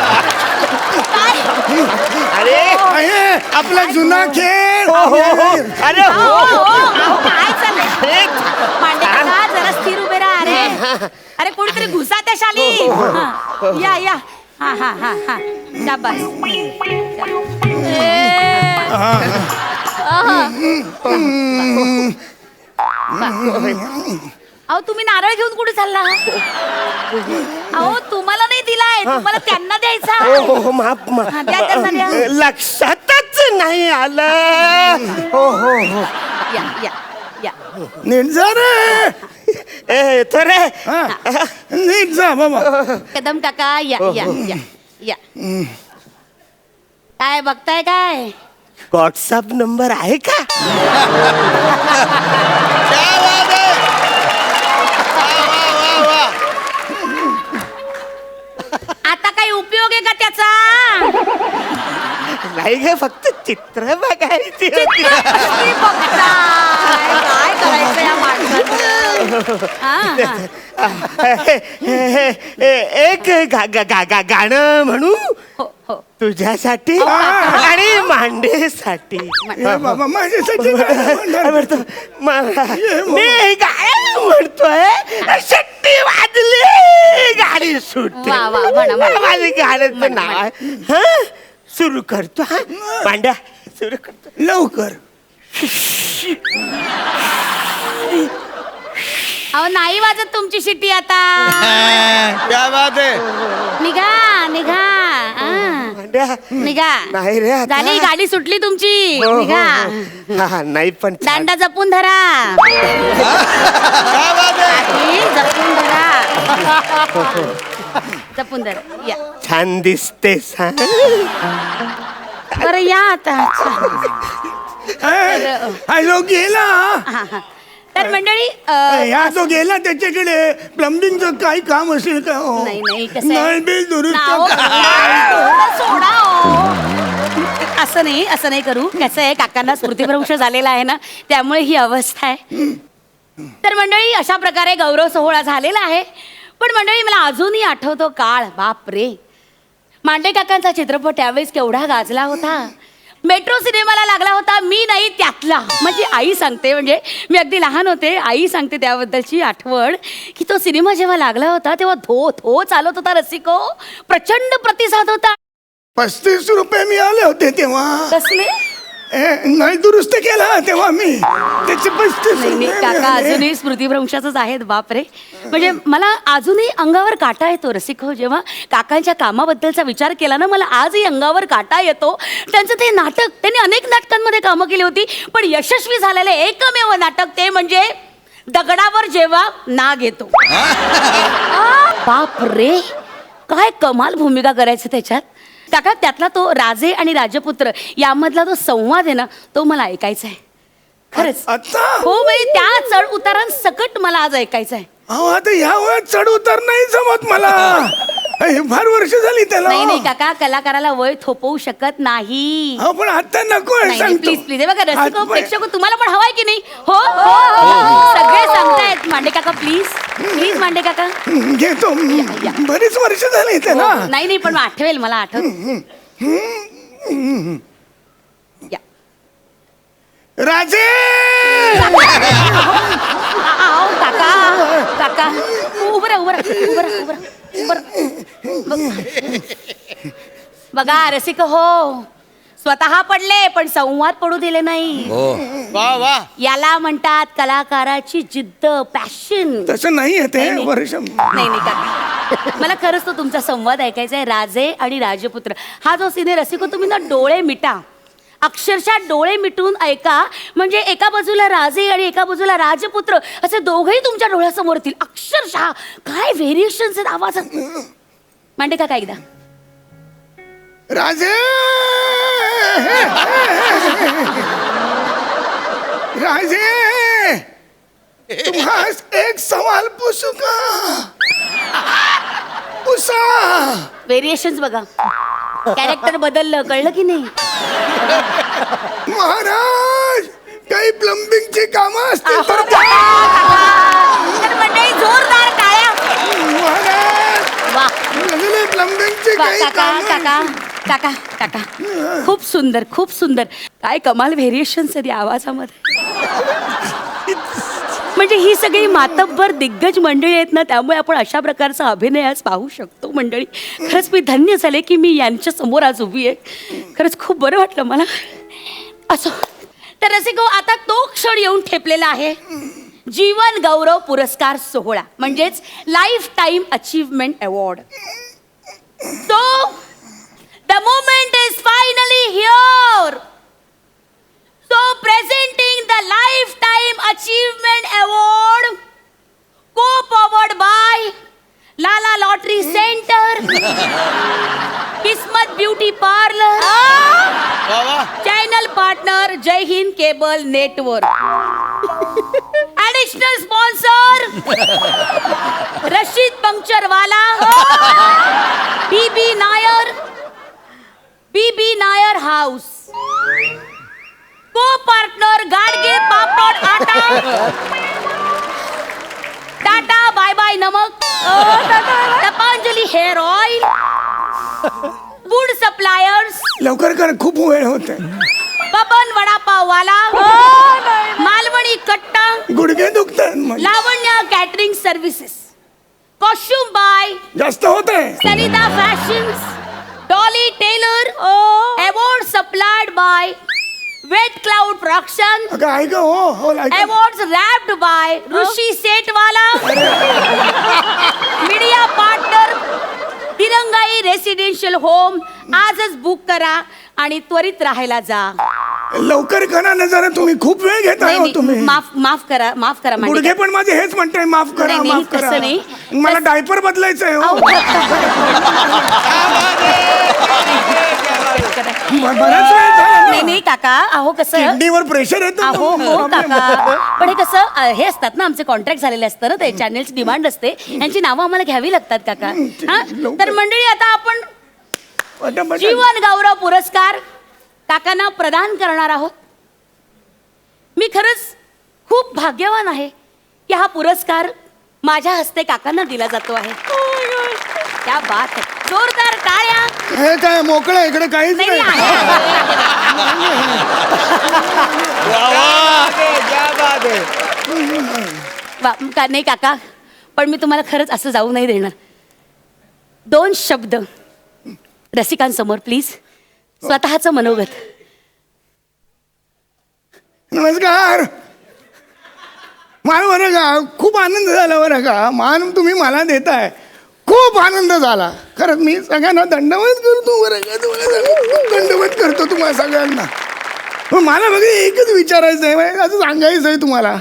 काय अरे आपला जुना खेळ अरे अहो, अहो, काय चाललंय मांडे काका जरा स्थिर उभे राहा अरे अरे कोणीतरी घुसा त्या शाली हा, या या हा हा हा हा शाबास अहो तुम्ही नारळ घेऊन कुठे चालला अहो तुम्हाला नाही दिलाय तुम्हाला त्यांना द्यायचा हो माफ हा, द्या त्यांना द्या लक्षातच नाही आलं हो हो हो या या या नीट जा रे ए तो रे हा. नीट जा बाबा कदम काका या या या या काय बघताय काय व्हॉट्सअप नंबर आहे का आता काही उपयोग आहे का त्याचा नाही ग फक्त चित्र बघायची होती. चित्रपट बघताय. काय करायचं या माणसाचं हा, हा. एक गाणं म्हणू हो हो तुझ्यासाठी आणि मांडेसाठी ए बाबा माझ्यासाठी काय म्हणणार? म्हणतो मी गाणं म्हणतोय शेट्टी वाजली गाडी सुटली वा, वा, म्हणा, म्हणा. माझं गाण्याचं नाव आहे सुरू करतो हा मांड्या सुरू करतो लवकर अहो नाही वाजत तुमची शिट्टी आता. क्या बात आहे. निघा निघा भांड्या. निघा. नाही रे आता. झाली गाडी सुटली तुमची. हो, हो, निघा. हो. हा, नाही पण छान. दांडा जपून धरा. क्या बात आहे. जपून धरा. जपून धरा. या छान दिसतेस हा. बरं या आता. हा जो गेला हा, हा. तर मंडळी ह्या जो गेला त्याच्याकडे प्लंबिंगचं काही काम असेल का हो? नाही नाही कसं आहे? नळ बिल दुरुस्त नाव- करा. सोडा हो. असं नाही करू. कसं आहे काकांना स्मृतिभ्रंश झालेला आहे ना त्यामुळे ही अवस्था आहे. तर मंडळी अशा प्रकारे गौरव सोहळा झालेला आहे. पण मंडळी मला अजूनही आठवतो काळ. बाप रे, मांडे काकांचा चित्रपट त्यावेळेस केवढा गाजला होता. मेट्रो सिनेमाला लागला होता. मी नाही त्यातला. म्हणजे आई सांगते, म्हणजे मी अगदी लहान होते. आई सांगते त्याबद्दलची आठवण की तो सिनेमा जेव्हा लागला होता तेव्हा धो धो चालत होता रसिको. प्रचंड प्रतिसाद होता. 35 रुपये मिळाले होते तेव्हा. कसले? नळ दुरुस्त केला तेव्हा मी त्याचे 35 नाही नाही, रुपये काका मिळाले. अजूनही स्मृतिभ्रंशाचंच आहेत. बापरे, म्हणजे मला अजूनही अंगावर काटा येतो रसिक हो. जेव्हा काकांच्या कामाबद्दलचा विचार केला ना मला आजही अंगावर काटा येतो. त्यांचं ते नाटक, त्यांनी अनेक नाटकांमध्ये कामं केली होती पण यशस्वी झालेलं एकमेव नाटक ते म्हणजे दगडावर जेव्हा नाग येतो. बाप रे, काय कमाल भूमिका करायचं त्याच्यात. काका त्यातला तो राजे आणि राजपुत्र यामधला तो संवाद आहे ना तो मला ऐकायचा आहे खरंच. आता हो बाई, त्या चढ उतारांसकट मला आज ऐकायचं आहे. अहो आता ह्या वयात चढ उतार नाही जमत मला. फार वर्ष झाली त्याला. नाही नाही काका, कलाकाराला वय थोपवू शकत नाही. हो पण आता नको आहे, सांगतो. Please please. बघा रसिक हात- प्रेक्षक तुम्हाला पण हवाय की नाही? हो सगळे सांगतायत. मांडे काका प्लीज प्लीज. मांडे काका घेतो. या. बरीच वर्ष झाली हो, त्याला. हो. नाही नाही पण आठवेल, मला आठवत. या. राजे आओ काका काका उभं राहा उभं राहा उभं राहा उभं राहा उभं राहा. बघा रसिक हो, स्वतः पडले पण संवाद पडू दिले नाही. वा वा. याला म्हणतात कलाकाराची जिद्द, पॅशन. तसं नाही आहे ते नाही, वर्ष. नाही नाही काका, मला खरंच तो तुमचा संवाद ऐकायचा आहे. राजे आणि राजपुत्र हा जो सिने रसिको तुम्ही ना डोळे मिटा, अक्षरशः डोळे मिटून ऐका. म्हणजे एका बाजूला राजे आणि एका बाजूला राजपुत्र असे दोघेही तुमच्या डोळ्यासमोर येतील. अक्षरशः काय व्हेरिएशन्स आहेत आवाजात. मांडे काका एकदा. राजे राजे तुम्हास एक सवाल पूछू का? पूछा. व्हेरिएशन्स बघा, कॅरेक्टर बदललं, कळलं की नाही? महाराज काही प्लंबिंगची कामं असतील तर द्या. तर मंडळी जोरदार टाळ्या. महाराज वा प्लंबिंगची वा, काही काका कामं. काका काका काका खूप सुंदर खूप सुंदर. काय कमाल व्हेरिएशन्स आहेत या आवाजामध्ये. म्हणजे ही सगळी मातब्बर दिग्गज मंडळी आहेत ना, त्यामुळे आपण अशा प्रकारचा अभिनय आज पाहू शकतो. मंडळी खरंच मी धन्य झाले की मी यांच्या समोर आज उभी आहे. खरंच खूप बरं वाटलं मला. असो तर रसिको, आता तो क्षण येऊन ठेपलेला आहे. जीवन गौरव पुरस्कार सोहळा म्हणजेच life time achievement award. So, the moment is finally here. So, presenting the Lifetime Achievement Award, co-powered by Lala Lottery Center, Kismat Beauty Parlor, channel partner Jai Hind Cable Network. Additional sponsor Rashid Puncturewaala, BB Nair House, co-partner Gadge Papad Atta, Tata Bye Bye Namak, Tapanjali Hair Oil, Food Suppliers, लवकर कर, खूप वेळ होते. Papan Vadapav Wala, Malwani Katta, गुडघे दुखतात म्हणजे. Lavanya Catering Services, Costume by जास्त होते. Sanita Fashions, Dolly Taylor, award supplied by wet cloud production, अगं ऐक हो ऐक. Awards wrapped by Rishi Sethwala, media partner दिरंगाई रेसिडेन्शियल होम. आजच बुक करा आणि त्वरित राहायला जा. लवकर करा ना जरा, तुम्ही खूप वेळ घेताय हो तुम्ही. माफ करा मांडे. गुडघे पण माझे हेच म्हणताय, माफ करा नाही, नाही, माफ करा. तसं नाही. मला डायपर बदलायचं आहे हो. बराच वेळ झाला नाही नाही काका, अहो कसं किडनीवर प्रेशर येतो. अहो हो काका, पण हे कसं हे असतात ना, आमचे कॉन्ट्रॅक्ट झालेले असतं ना, ते चॅनलची डिमांड असते, यांची नावं आम्हाला घ्यावी लागतात काका. हा? तर मंडळी आता आपण जीवन गौरव पुरस्कार काकांना प्रदान करणार आहोत. मी खरंच खूप भाग्यवान आहे की हा पुरस्कार माझ्या हस्ते काकांना दिला जातो आहे. क्या बात आहे, जोरदार टाळ्या. हे काय मोकळं इकडे काहीच नाही, नाही. नाही, नाही काका, पण मी तुम्हाला खरंच असं जाऊ नाही देणार. 2 शब्द रसिकांसमोर प्लीज, स्वतःचं मनोगत. नमस्कार. मान बरं का, खूप आनंद झाला बरं का. मान तुम्ही मला देताय, खूप आनंद झाला खरंच. मी सगळ्यांना दंडवत करतो बरं का, तुम्हाला दंडवत करतो तुम्हाला सगळ्यांना. पण मला बघा एकच विचारायचं आहे, असं सांगायचं आहे तुम्हाला.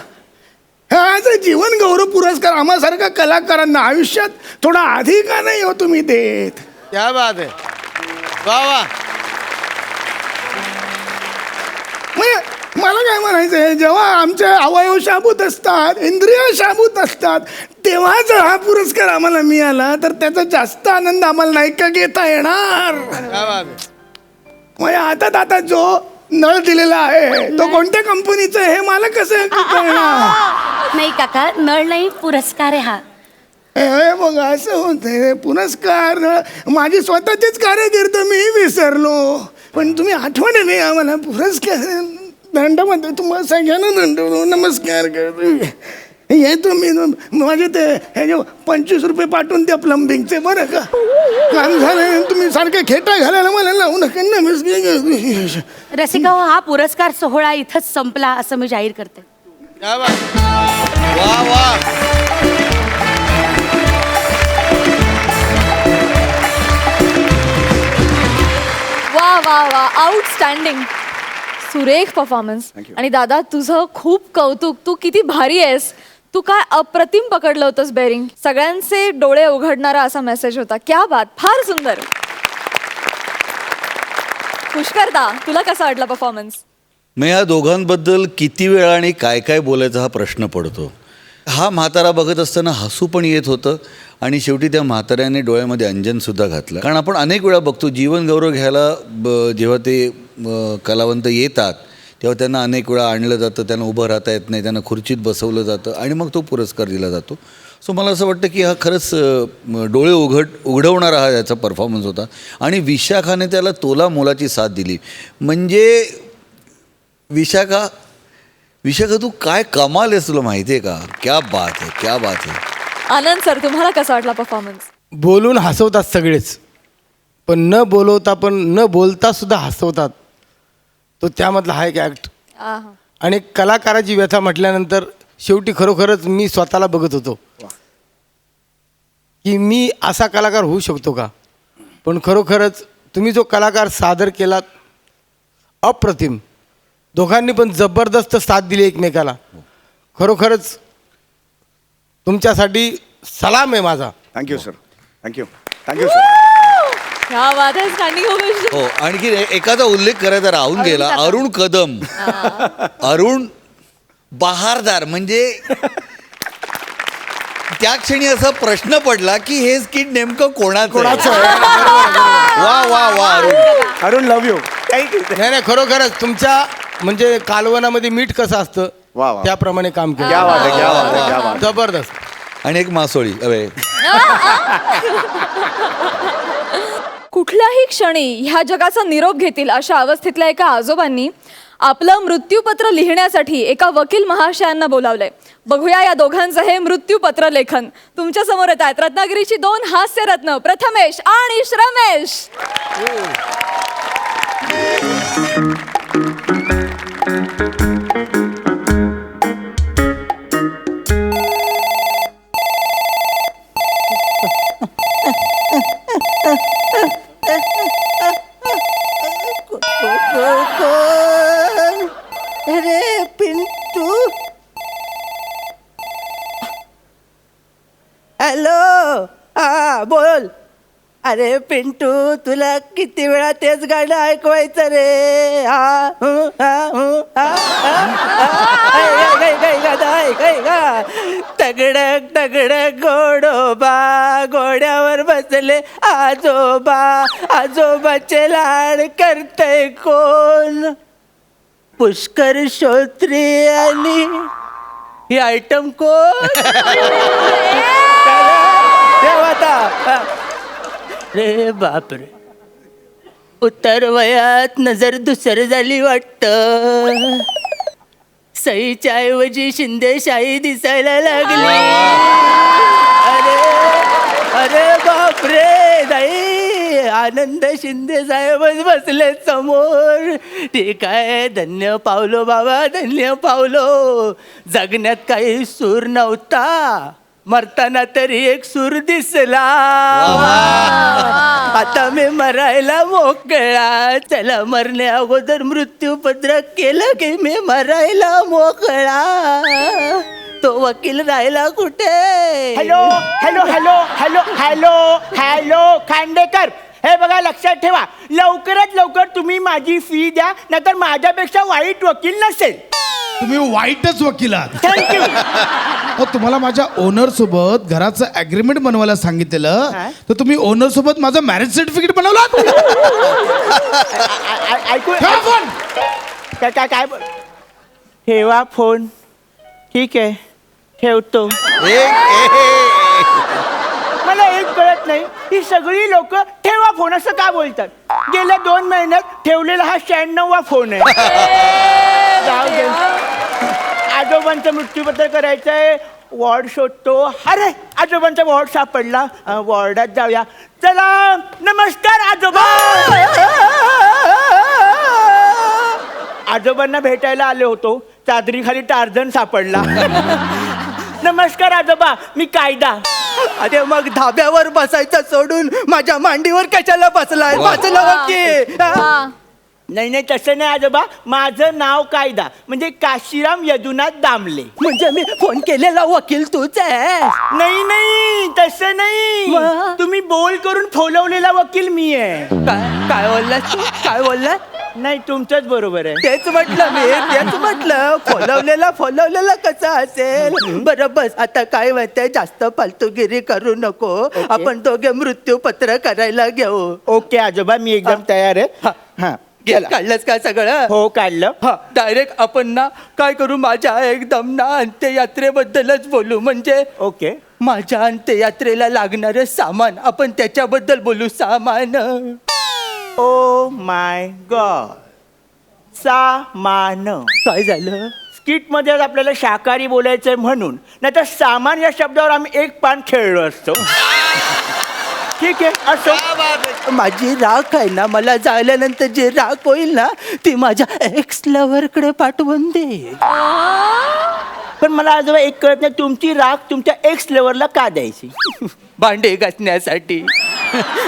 हा जीवन गौरव पुरस्कार आम्हासारख्या कलाकारांना आयुष्यात थोडा आधी का नाही हो तुम्ही देत? क्या बात आहे, वा वा. मला काय म्हणायचं आहे, जेव्हा आमचे अवयव शाबूत असतात, इंद्रिय शाबूत असतात, तेव्हा जर हा पुरस्कार आम्हाला मिळाला तर त्याचा जास्त आनंद आम्हाला नाही का घेता येणार? क्या बात आहे. म्हणजे आता जो नळ दिलेला आहे तो कोणत्या कंपनीचा आहे हे मला कसं कळणार? नाही काका, नळ नाही, पुरस्कार आहे हा. हे बघ असं होतंय, पुरस्कार माझी स्वतःचीच कारकीर्द मी विसरलो, पण तुम्ही आठवणीने आम्हाला पुरस्कार दंडमध्ये तुम्हाला सगळ्यांना दंड नमस्कार करतो. येतो मी, माझे ते हे जे 25 रुपये पाठवून द्या प्लंबिंगचे बरं का. काम झालं, तुम्ही सारखे खेटा घालायला मला लावू नका. नमस्कार. रसिका हो, हा पुरस्कार सोहळा इथंच संपला असं मी जाहीर करते. क्या बात. वा वा. वा वा वा, आउटस्टँडिंग, सुरेख परफॉर्मन्स. आणि दादा तुझं खूप कौतुक, तू किती भारी आहेस. तू काय अप्रतिम पकडलं होतंस बेरिंग. सगळ्यांचे डोळे उघडणारा असा मेसेज होता. क्या बात, फार सुंदर. पुष्करदा, तुला कसा वाटला परफॉर्मन्स? मग या दोघांबद्दल किती वेळा आणि काय काय बोलायचा हा प्रश्न पडतो. हा म्हातारा बघत असताना हसू पण येत होतं आणि शेवटी त्या म्हाताऱ्याने डोळ्यामध्ये अंजनसुद्धा घातलं. कारण आपण अनेक वेळा बघतो जीवन गौरव घ्यायला जेव्हा ते कलावंत येतात तेव्हा त्यांना अनेक वेळा आणलं जातं, त्यांना उभं राहता येत नाही, त्यांना खुर्चीत बसवलं जातं आणि मग तो पुरस्कार दिला जातो. सो मला असं वाटतं की हा खरंच डोळे उघडवणारा हा याचा परफॉर्मन्स होता. आणि विशाखाने त्याला तोला मोलाची साथ दिली. म्हणजे विशाखा तू काय कमाल आहेस, तुला माहिती आहे का? क्या बात आहे, क्या बात आहे. आनंद सर, तुम्हाला कसा वाटला परफॉर्मन्स? बोलून हसवतात सगळेच, पण न बोलवता पण न बोलता सुद्धा हसवतात. तो त्यामधला हा एक ॲक्ट. आणि कलाकाराची व्यथा म्हटल्यानंतर शेवटी खरोखरच मी स्वतःला बघत होतो की मी असा कलाकार होऊ शकतो का. पण खरोखरच तुम्ही जो कलाकार सादर केलात अप्रतिम. दोघांनी पण जबरदस्त साथ दिली एकमेकाला. खरोखरच तुमच्यासाठी सलाम आहे माझा. Thank you sir, thank you thank you sir. क्या बात आहे, स्टँडिंग ओवेशन. हो, आणखी एखादा उल्लेख करायचा राहून गेला. अरुण कदम, अरुण बहारदार. म्हणजे त्या क्षणी असा प्रश्न पडला की हे स्किट नेमकं कोणाचं आहे? वा वा वा अरुण लव यू. नाही नाही, खरोखरच तुमच्या म्हणजे कालवनामध्ये मीठ कसं असतं वा वा. त्याप्रमाणे काम केलं. क्या बात आहे, क्या बात आहे, क्या बात आहे. जबरदस्त. आणि एक मासोळी. अवे कुठल्याही क्षणी ह्या जगाचा निरोप घेतील अशा अवस्थेतल्या एका आजोबांनी आपलं मृत्यूपत्र लिहिण्यासाठी एका वकील महाशयांना बोलावलंय. बघूया या दोघांचं हे मृत्यूपत्र लेखन. तुमच्या समोर येत आहेत रत्नागिरीची 2 हास्यरत्न, प्रथमेश आणि श्रमेश. अरे पिंटू, हॅलो, हा बोल. अरे पिंटू, तुला किती वेळा तेच गाणं ऐकवायचं रे? हा हं, हा हं, हा, हा, हा. ऐक का? तगडक तगडक गोडोबा, घोड्यावर बसले आजोबा, आजोबाचे लाड करतय कोण? पुष्कर श्रोत्री आणि ही आयटम कोण? देवता. रे बापरे, उतर वयात नजर दुसर झाली वाटत. सईच्या ऐवजी शिंदेशाही दिसायला लागली. अरे अरे बापरे, नाही, आनंद शिंदे साहेबच बसले समोर. ठीक आहे, धन्य पावलो बाबा, धन्य पावलो. जगण्यात काही सूर नव्हता, मरताना तरी एक सूर दिसला. आता मी मरायला मोकळा. चला, मरण्या अगोदर मृत्यू पत्रक केलं की मी मरायला मोकळा. तो वकील राहिला कुठे? Hello hello hello hello hello hello Khandekar, हे बघा, लक्षात ठेवा, लवकरात लवकर तुम्ही माझी फी द्या, नाहीतर माझ्यापेक्षा वाईट वकील नसेल. तुम्ही वाईटच वकील आहात. थँक्यू. अहो, तुम्हाला माझ्या ओनर सोबत घराचं अग्रीमेंट बनवायला सांगितलेलं, तर तुम्ही ओनर सोबत माझं मॅरेज सर्टिफिकेट बनवलं. ऐकू ठेवा फोन. काय काय काय ठेवा फोन. ठीक आहे, ठेवतो. मला एक कळत नाही, ही सगळी लोक ठेवा फोन असं का बोलतात. गेल्या 2 महिन्यात ठेवलेला हा 96वा फोन आहे. जाऊ दे. आजोबांचं मृत्यूपत्र करायचंय, वॉर्ड शोधतो. अरे, आजोबांचा वॉर्ड सापडला, वॉर्डात जाऊया. चला, नमस्कार आजोबा. आजोबांना भेटायला आले होतो, चादरीखाली टार्झन सापडला. नमस्कार आजोबा, मी कायदा. अरे मग धाब्यावर बसायचं सोडून माझ्या मांडीवर कशाला बसलाय? वाचलं की? नाही नाही, तसं नाही आजोबा, माझं नाव कायदा, म्हणजे काशीराम यदुनाथ दामले. म्हणजे मी फोन केलेला वकील तूच आहे? नाही नाही, तसं नाही. मग? तुम्ही बोल करून फोलवलेला वकील मी आहे. काय बोललास तू? काय बोलला? नाही, तुमचंच बरोबर आहे. तेच म्हटलं मी, तेच म्हटलं. फोलवलेला कसा असेल? बरं बस, आता काय म्हणते, जास्त फालतूगिरी करू नको. आपण दोघे मृत्यूपत्र करायला घेऊ. ओके आजोबा, मी एकदम तयार आहे. हा, काढलंच का सगळं? हो, काढलं. हा, डायरेक्ट आपण ना काय करू, माझ्या एकदम ना अंत्ययात्रेबद्दलच बोलू. म्हणजे ओके. माझ्या अंत्ययात्रेला लागणारं सामान, आपण त्याच्याबद्दल बोलू. सामान. ओ माय गॉड, सामान. काय झालं? स्किट मध्ये आज आपल्याला शाकाहारी बोलायचंय म्हणून, नाही तर सामान या शब्दावर आम्ही एक पान खेळलो असतो. ठीक आहे, असो. माझी राख आहे ना, मला जायल्यानंतर जे राख होईल ना, ती माझ्या एक्स लव्हरकडे पाठवून दे. पण मला आजोबा एक कळत नाही, तुमची राख तुमच्या एक्स लेवरला का द्यायची? भांडे घासण्यासाठी.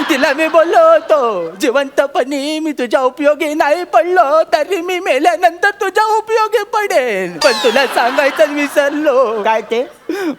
तिला मी बोललो होतो, जिवंतपणी मी तुझ्या उपयोगी नाही पडलो, तरी मी मेल्यानंतर तुझ्या उपयोगी पडेन. पण तुला सांगायचं विसरलो. काय ते?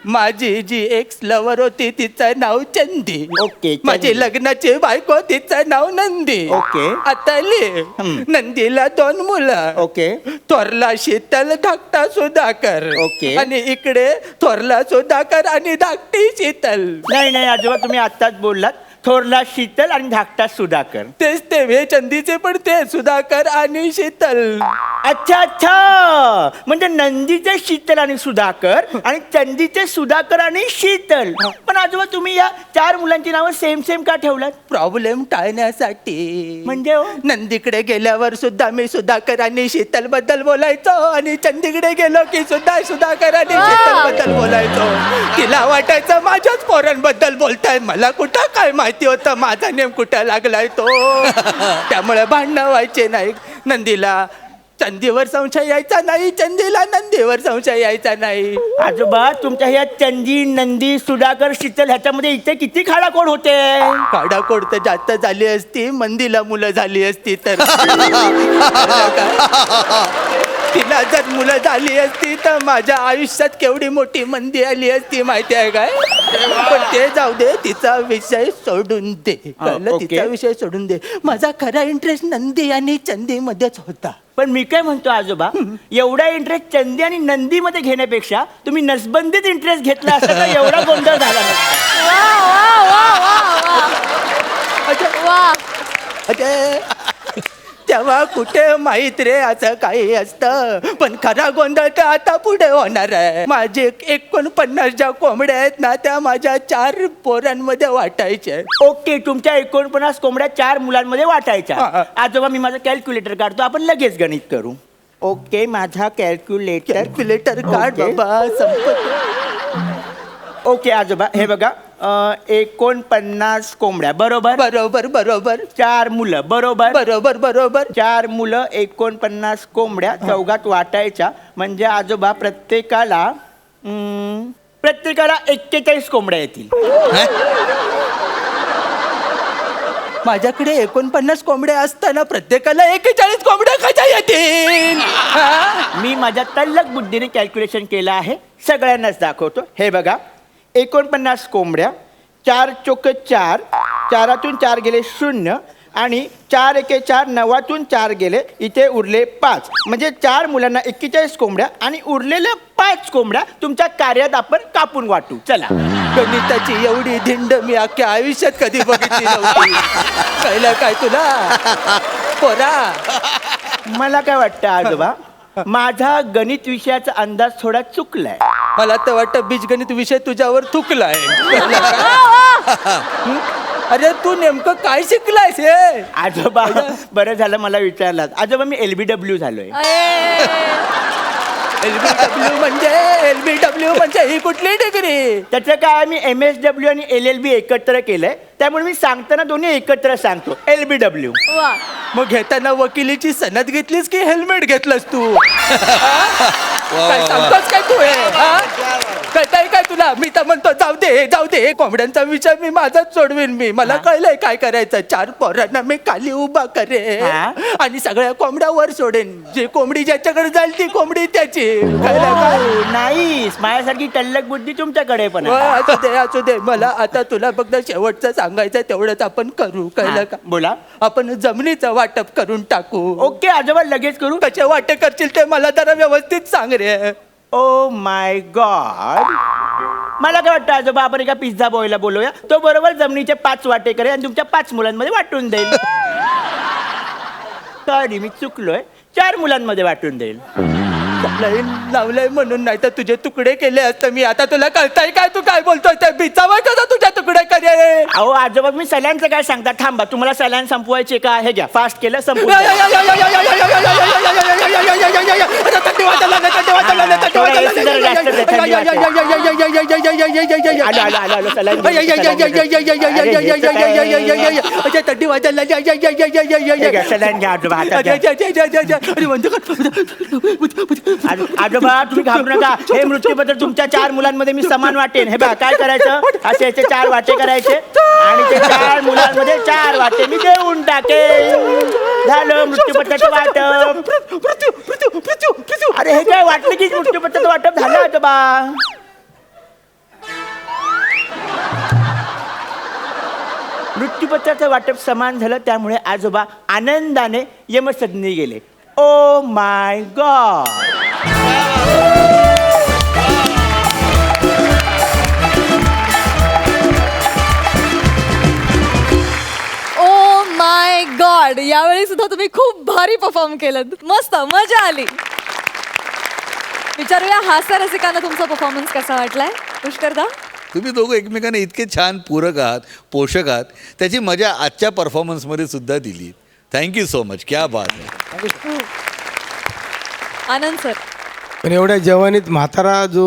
माझी जी एक्स लवर होती, तिचं नाव चंदी. ओके, माझी लग्नाची बायको, तिचं नाव नंदी. ओके. आता लिह. नंदीला 2 मुलं. ओके. थोरला शीतल, धाकटा सुधाकर. ओके. आणि इकडे थोरला सुधाकर आणि धाकटी शीतल. नाही नाही आजोबा, तुम्ही आत्ताच बोललात, थोरला शीतल आणि धाकटा सुधाकर. तेच ते, हे चंदीचे पण ते सुधाकर आणि शीतल. अच्छा अच्छा, म्हणजे नंदीचे शीतल आणि सुधाकर आणि चंदीचे सुधाकर आणि शीतल. पण आजोबा, तुम्ही या 4 मुलांची नावं सेम सेम का ठेवलात? प्रॉब्लेम टाळण्यासाठी. म्हणजे हो? नंदीकडे गेल्यावर सुद्धा मी सुधाकर आणि शीतल बद्दल बोलायचो, आणि चंदीकडे गेलो की सुद्धा सुधाकर आणि शीतल बद्दल बोलायचो. तिला वाटायचं माझ्याच पोरांबद्दल बोलताय. मला कुठं काय माहिती होतं माझा नेम कुठं लागलाय तो. त्यामुळे भांडणं व्हायचे नाही. नंदीला चंदीवर संशय यायचा नाही, चंदीला नंदीवर संशय यायचा नाही. आजोबा तुमच्या ह्या चंदी नंदी सुधाकर शीतल ह्याच्यामध्ये इथे किती खाडाखोड होते. खाडाखोड तर जास्त झाली असती, मंदीला मुलं झाली असती तर. तिला जर मुलं झाली असती तर माझ्या आयुष्यात केवढी मोठी मंदी आली असती माहिती आहे काय. पण ते जाऊ दे, तिचा विषय सोडून दे. कळलं, तिचा विषय सोडून दे. माझा खरा इंटरेस्ट नंदी आणि चंदी मध्येच होता. पण मी काय म्हणतो आजोबा, एवढा इंटरेस्ट चंदी आणि नंदी मध्ये घेण्यापेक्षा तुम्ही नसबंदीत इंटरेस्ट घेतला असता तर एवढा गोंधळ झाला नसता. तेव्हा कुठे माहित रे असं काही असतं. पण खरा गोंधळ तर आता पुढे होणार आहे. माझे 49 ज्या कोंबड्या आहेत ना, त्या माझ्या 4 पोरांमध्ये वाटायच्या. ओके, तुमच्या 49 कोंबड्या 4 मुलांमध्ये वाटायच्या. आजोबा मी माझं कॅल्क्युलेटर काढतो, आपण लगेच गणित करू. ओके, माझा कॅल्क्युलेटर काढ बाबा. ओके आजोबा, हे बघा, 49 कोंबड्या बरोबर बरोबर बरोबर, 4 मुलं बरोबर बरोबर बरोबर, 4 मुलं 49 कोंबड्या चौघात वाटायच्या. म्हणजे आजोबा प्रत्येकाला 41 कोंबड्या येतील. माझ्याकडे 49 कोंबड्या असताना प्रत्येकाला 41 कोंबड्या कशा येतील. मी माझ्या तल्लक बुद्धीने कॅल्क्युलेशन केलं आहे, सगळ्यांनाच दाखवतो. हे बघा, 49 कोंबड्या, 4 चोक 4, 4तून 4 गेले 0 आणि 4 एके 4, 9तून 4 गेले, इथे उरले 5. म्हणजे 4 मुलांना 41 कोंबड्या आणि उरलेल्या 5 कोंबड्या तुमच्या कार्यात आपण कापून वाटू. चला. गणिताची एवढी धिंड मी अख्ख्या आयुष्यात कधी बघितली नव्हती. कळलं काय तुला पोरा. मला काय वाटतं आजोबा, माझा गणित विषयाचा अंदाज थोडा चुकलाय. मला तर वाटतं बीजगणित विषय तुझ्यावर चुकलाय. अरे तू नेमकं काय शिकलायस हे. आजोबा बरं झालं मला विचारलात. आजोबा मी LBW झालोय. LBW म्हणजे ही कुठली डिग्री. त्याचं काय, मी MSW आणि LLB एकत्र केलंय, त्यामुळे मी सांगताना दोन्ही एकत्र सांगतो. LBW. मग घेताना वकिलीची सनद घेतलीस की हेल्मेट घेतलंस तू. काय सांगतोस काय तू हे. कळतंय काय तुला. मी तर म्हणतो जाऊ दे कोंबड्यांचा विषय मी माझाच सोडवीन. मला कळलंय काय करायचं. 4 पोरांना मी खाली उभा करे आणि सगळ्या कोंबड्या वर सोडेन. जी कोंबडी ज्याच्याकडे जाईल ती कोंबडी त्याची. नाही, माझ्यासारखी तल्लक बुद्धी तुमच्याकडे पण. असू दे. मला आता तुला फक्त शेवटचं सांगायचं, तेवढंच आपण करू. कळलं का. बोला. आपण जमिनीचं वाटप करून टाकू. ओके आजोबा, लगेच करू. कसे वाटे करशील ते मला जरा व्यवस्थित सांग रे. ओ माय गॉड. मला काय वाटतं आजोबा, आपण एका पिझ्झा बॉयला बोलूया. तो बरोबर जमिनीचे 5 वाटे करेल आणि तुमच्या 5 मुलांमध्ये वाटून देईल. सॉरी, मी चुकलोय. 4 मुलांमध्ये वाटून देईल. लावलंय म्हणून, नाही तर तुझे तुकडे केले असते मी. आता तुला कळतंय काय तू काय बोलतोय. त्या पिझ्झावर कसा तुझ्या तुकडे करे. अहो आजोबा, मी सलांचं काय सांगता. थांबा, तुम्हाला सलान संपवायचे का. हे घ्या, फास्ट केलं संपू. थंडी वाजायला आजोबा तुम्ही घाबरू नका. हे मृत्यूपत्र तुमच्या 4 मुलांमध्ये मी समान वाटेन. हे बघा काय करायचं, असे 4 वाटे करायचे आणि ते 4 मुलांमध्ये 4 वाटे मी देऊन टाकेन. झालं मृत्यूपत्राचं वाटप. अरे हे काय वाटलं की मृत्यूपत्राचं वाटप झालं आजोबा. मृत्यूपत्राचं वाटप समान झालं, त्यामुळे आजोबा आनंदाने यमसदनी गेले. ओ my God. O my God. यावेळी सुद्धा तुम्ही खूप भारी परफॉर्म केलं. मस्त मजा आली. विचारूया हास्य रसिकांना तुमचा परफॉर्मन्स कसा वाटलाय. पुष्करदा, तुम्ही दोघं एकमेकांना इतके छान पूरक आहात, पोषक आहात. त्याची मजा आजच्या परफॉर्मन्समध्ये सुद्धा दिली. Thank you so much. क्या बात आहे. आनंद सर. पण एवढ्या जवानीत म्हातारा जो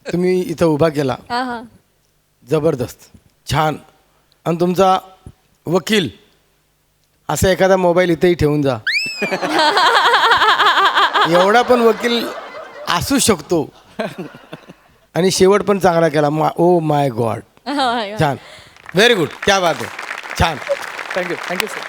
तुम्ही इथं उभा केला, जबरदस्त, छान. आणि तुमचा वकील असा एखादा मोबाईल इथेही ठेवून जा. एवढा पण वकील असू शकतो आणि शेवट पण चांगला केला. ओ माय गॉड. छान, व्हेरी गुड, क्या बात आहे, छान. Thank you sir.